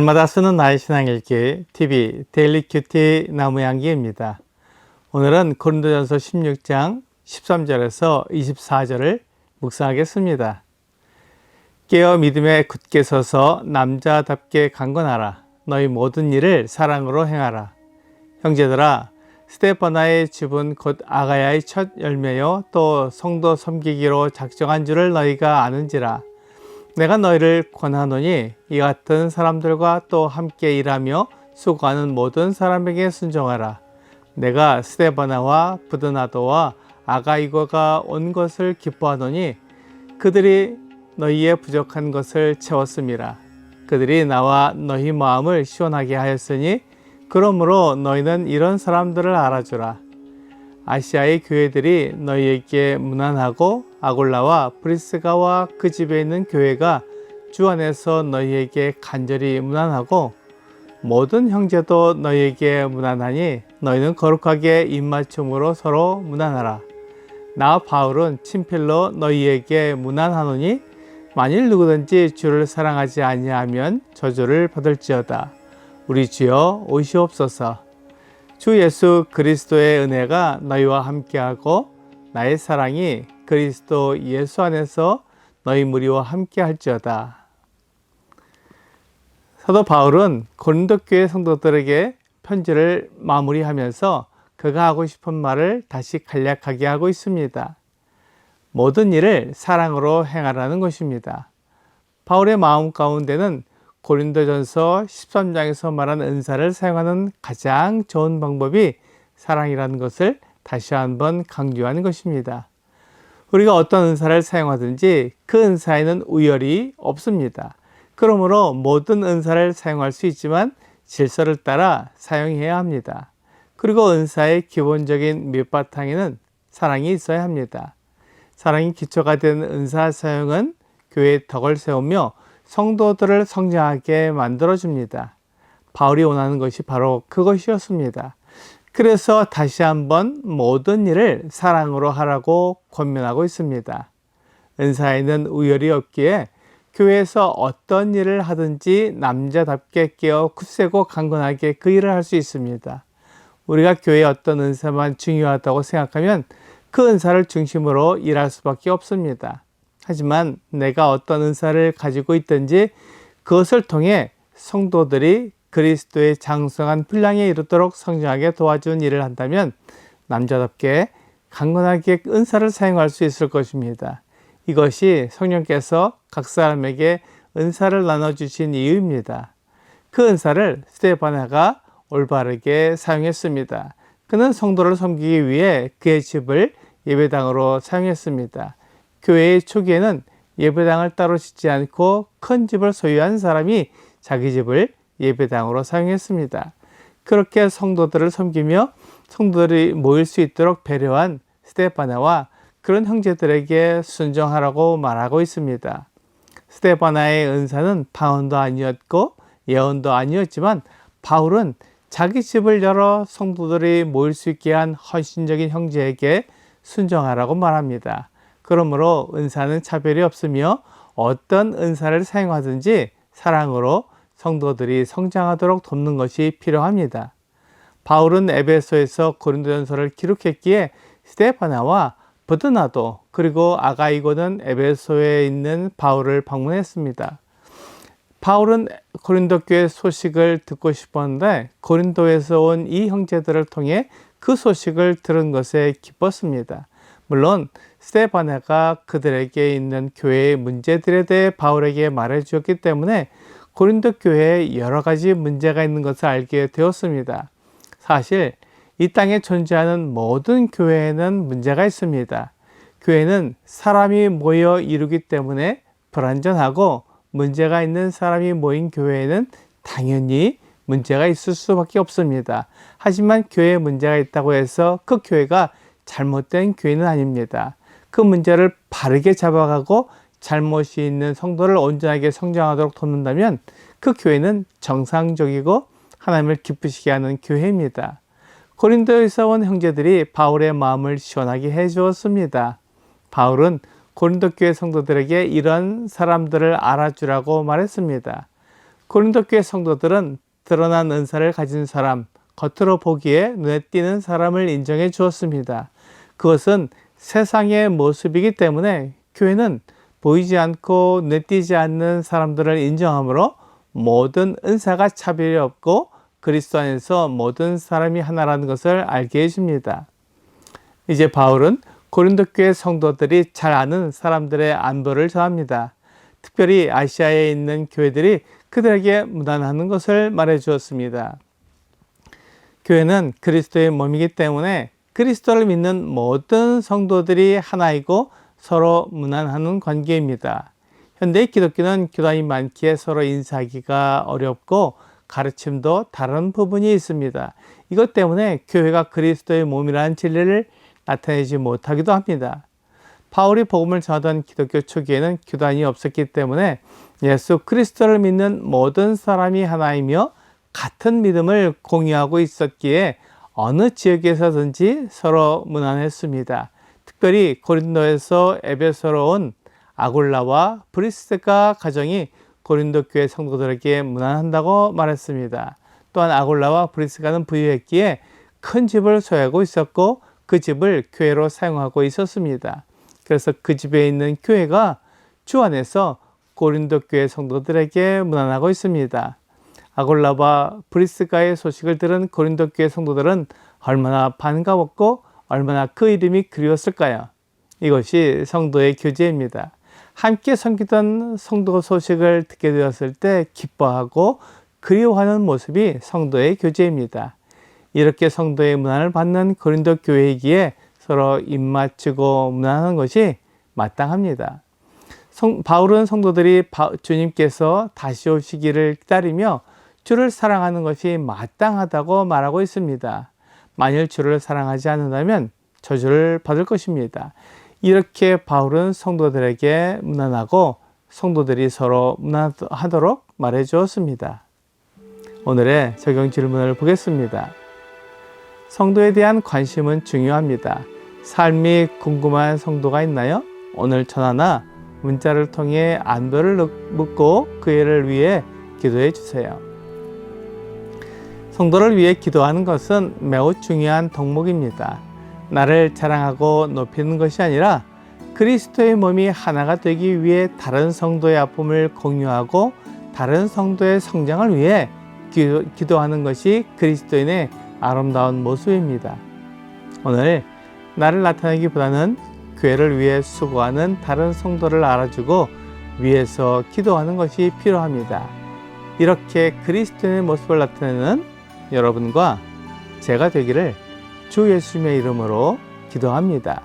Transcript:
날마다 쓰는 나의 신앙일기 TV 데일리 큐티 나무향기입니다. 오늘은 고린도전서 16장 13절에서 24절을 묵상하겠습니다. 깨어 믿음에 굳게 서서 남자답게 강건하라. 너희 모든 일을 사랑으로 행하라. 형제들아, 스데파나의 집은 곧 아가야의 첫 열매요 또 성도 섬기기로 작정한 줄을 너희가 아는지라. 내가 너희를 권하노니 이 같은 사람들과 또 함께 일하며 수고하는 모든 사람에게 순종하라. 내가 스데바나와 부드나도와 아가이고가 온 것을 기뻐하노니 그들이 너희의 부족한 것을 채웠음이라. 그들이 나와 너희 마음을 시원하게 하였으니 그러므로 너희는 이런 사람들을 알아주라. 아시아의 교회들이 너희에게 무난하고 아골라와 브리스가와 그 집에 있는 교회가 주 안에서 너희에게 간절히 무난하고 모든 형제도 너희에게 무난하니 너희는 거룩하게 입맞춤으로 서로 무난하라. 나 바울은 친필로 너희에게 무난하노니 만일 누구든지 주를 사랑하지 아니하면 저주를 받을지어다. 우리 주여 오시옵소서. 주 예수 그리스도의 은혜가 너희와 함께하고 나의 사랑이 그리스도 예수 안에서 너희 무리와 함께할지어다. 사도 바울은 고린도 교회 성도들에게 편지를 마무리하면서 그가 하고 싶은 말을 다시 간략하게 하고 있습니다. 모든 일을 사랑으로 행하라는 것입니다. 바울의 마음 가운데는 고린도전서 13장에서 말한 은사를 사용하는 가장 좋은 방법이 사랑이라는 것을 다시 한번 강조하는 것입니다. 우리가 어떤 은사를 사용하든지 그 은사에는 우열이 없습니다. 그러므로 모든 은사를 사용할 수 있지만 질서를 따라 사용해야 합니다. 그리고 은사의 기본적인 밑바탕에는 사랑이 있어야 합니다. 사랑이 기초가 된 은사 사용은 교회의 덕을 세우며 성도들을 성장하게 만들어줍니다. 바울이 원하는 것이 바로 그것이었습니다. 그래서 다시 한번 모든 일을 사랑으로 하라고 권면하고 있습니다. 은사에는 우열이 없기에 교회에서 어떤 일을 하든지 남자답게 깨어 굳세고 강건하게 그 일을 할 수 있습니다. 우리가 교회의 어떤 은사만 중요하다고 생각하면 그 은사를 중심으로 일할 수밖에 없습니다. 하지만 내가 어떤 은사를 가지고 있든지 그것을 통해 성도들이 그리스도의 장성한 분량에 이르도록 성장하게 도와준 일을 한다면 남자답게 강건하게 은사를 사용할 수 있을 것입니다. 이것이 성령께서 각 사람에게 은사를 나눠주신 이유입니다. 그 은사를 스데바나가 올바르게 사용했습니다. 그는 성도를 섬기기 위해 그의 집을 예배당으로 사용했습니다. 교회의 초기에는 예배당을 따로 짓지 않고 큰 집을 소유한 사람이 자기 집을 예배당으로 사용했습니다. 그렇게 성도들을 섬기며 성도들이 모일 수 있도록 배려한 스데바나와 그런 형제들에게 순종하라고 말하고 있습니다. 스데바나의 은사는 방언도 아니었고 예언도 아니었지만 바울은 자기 집을 열어 성도들이 모일 수 있게 한 헌신적인 형제에게 순종하라고 말합니다. 그러므로 은사는 차별이 없으며 어떤 은사를 사용하든지 사랑으로 성도들이 성장하도록 돕는 것이 필요합니다. 바울은 에베소에서 고린도전서를 기록했기에 스데바나와 부드나도 그리고 아가이고는 에베소에 있는 바울을 방문했습니다. 바울은 고린도 교회 소식을 듣고 싶었는데 고린도에서 온 이 형제들을 통해 그 소식을 들은 것에 기뻤습니다. 물론 스데바나가 그들에게 있는 교회의 문제들에 대해 바울에게 말해 주었기 때문에 고린도 교회에 여러 가지 문제가 있는 것을 알게 되었습니다. 사실 이 땅에 존재하는 모든 교회에는 문제가 있습니다. 교회는 사람이 모여 이루기 때문에 불완전하고 문제가 있는 사람이 모인 교회에는 당연히 문제가 있을 수밖에 없습니다. 하지만 교회에 문제가 있다고 해서 그 교회가 잘못된 교회는 아닙니다. 그 문제를 바르게 잡아가고 잘못이 있는 성도를 온전하게 성장하도록 돕는다면 그 교회는 정상적이고 하나님을 기쁘시게 하는 교회입니다. 고린도에서 온 형제들이 바울의 마음을 시원하게 해주었습니다. 바울은 고린도 교회 성도들에게 이런 사람들을 알아주라고 말했습니다. 고린도 교회 성도들은 드러난 은사를 가진 사람, 겉으로 보기에 눈에 띄는 사람을 인정해 주었습니다. 그것은 세상의 모습이기 때문에 교회는 보이지 않고 눈에 띄지 않는 사람들을 인정하므로 모든 은사가 차별이 없고 그리스도 안에서 모든 사람이 하나라는 것을 알게 해줍니다. 이제 바울은 고린도 교회 성도들이 잘 아는 사람들의 안부를 전합니다. 특별히 아시아에 있는 교회들이 그들에게 무난하는 것을 말해 주었습니다. 교회는 그리스도의 몸이기 때문에 그리스도를 믿는 모든 성도들이 하나이고 서로 무난하는 관계입니다. 현대 기독교는 교단이 많기에 서로 인사하기가 어렵고 가르침도 다른 부분이 있습니다. 이것 때문에 교회가 그리스도의 몸이라는 진리를 나타내지 못하기도 합니다. 바울이 복음을 전하던 기독교 초기에는 교단이 없었기 때문에 예수 그리스도를 믿는 모든 사람이 하나이며 같은 믿음을 공유하고 있었기에 어느 지역에서든지 서로 무난했습니다. 특별히 고린도에서 에베소로 온 아굴라와 브리스가 가정이 고린도 교회 성도들에게 무난한다고 말했습니다. 또한 아굴라와 브리스가는 부유했기에 큰 집을 소유하고 있었고 그 집을 교회로 사용하고 있었습니다. 그래서 그 집에 있는 교회가 주 안에서 고린도 교회 성도들에게 무난하고 있습니다. 아굴라와 브리스가의 소식을 들은 고린도 교회 성도들은 얼마나 반가웠고 얼마나 그 이름이 그리웠을까요? 이것이 성도의 교제입니다. 함께 섬기던 성도 소식을 듣게 되었을 때 기뻐하고 그리워하는 모습이 성도의 교제입니다. 이렇게 성도의 문안을 받는 고린도 교회이기에 서로 입맞추고 문안하는 것이 마땅합니다. 바울은 성도들이 주님께서 다시 오시기를 기다리며 주를 사랑하는 것이 마땅하다고 말하고 있습니다. 만일 주를 사랑하지 않는다면 저주를 받을 것입니다. 이렇게 바울은 성도들에게 문안하고 성도들이 서로 문안하도록 말해 주었습니다. 오늘의 적용 질문을 보겠습니다. 성도에 대한 관심은 중요합니다. 삶이 궁금한 성도가 있나요? 오늘 전화나 문자를 통해 안부를 묻고 그 애를 위해 기도해 주세요. 성도를 위해 기도하는 것은 매우 중요한 덕목입니다. 나를 자랑하고 높이는 것이 아니라 그리스도의 몸이 하나가 되기 위해 다른 성도의 아픔을 공유하고 다른 성도의 성장을 위해 기도하는 것이 그리스도인의 아름다운 모습입니다. 오늘 나를 나타내기보다는 교회를 위해 수고하는 다른 성도를 알아주고 위해서 기도하는 것이 필요합니다. 이렇게 그리스도인의 모습을 나타내는 여러분과 제가 되기를 주 예수님의 이름으로 기도합니다.